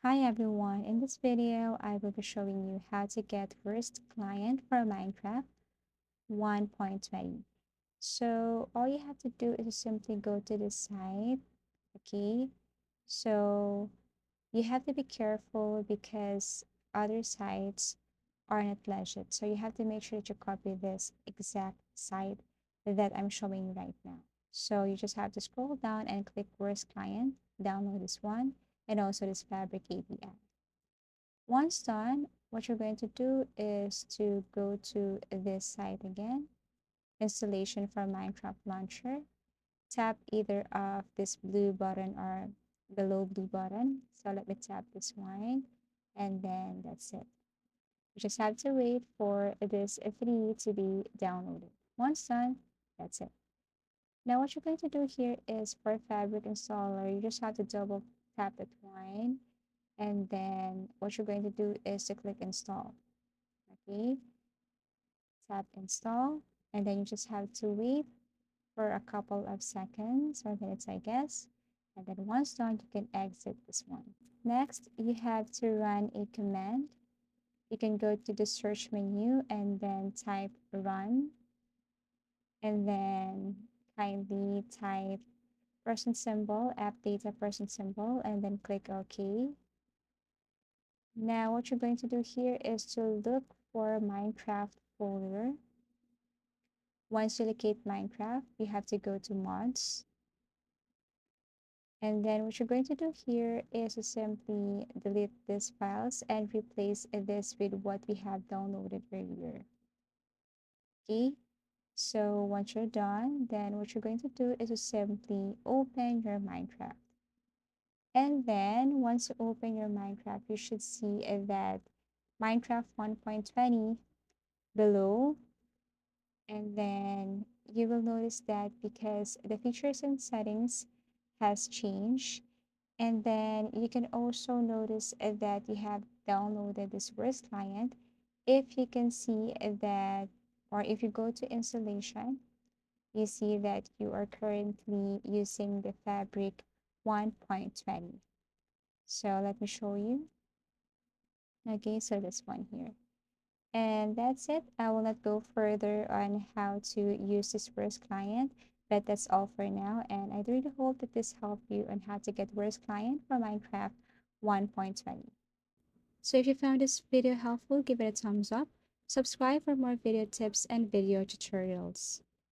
Hi everyone, in this video I will be showing you how to get Wurst Client for Minecraft 1.20. So all you have to do is simply go to the site, okay? So you have to be careful because other sites are not legit. So you have to make sure that you copy this exact site that I'm showing you right now. So you just have to scroll down and click Wurst Client, download this one, and also this Fabric API. Once done, what you're going to do is to go to this site again, installation for Minecraft launcher. Tap either of this blue button or below blue button. So let me tap this one and then that's it. You just have to wait for this 3 to be downloaded. Once done, that's it. Now what you're going to do here is for Fabric installer, you just have to double tap that one and then what you're going to do is to click install. Okay, tap install, and then you just have to wait for a couple of seconds or minutes, I guess. And then once done, you can exit this one. Next, you have to run a command. You can go to the search menu and then type run, and then kindly type person symbol, app data person symbol, and then click OK. Now, what you're going to do here is to look for Minecraft folder. Once you locate Minecraft, you have to go to mods. And then what you're going to do here is to simply delete these files and replace this with what we have downloaded earlier. Okay, so once you're done, then what you're going to do is to simply open your Minecraft. And then once you open your Minecraft, you should see that Minecraft 1.20 below. And then you will notice that because the features and settings has changed. And then you can also notice that you have downloaded this Wurst client. If you can see that, or if you go to installation, you see that you are currently using the Fabric 1.20. So let me show you. Okay, so this one here. And that's it. I will not go further on how to use this Wurst client, but that's all for now. And I really hope that this helped you on how to get Wurst client for Minecraft 1.20. So if you found this video helpful, give it a thumbs up. Subscribe for more video tips and video tutorials.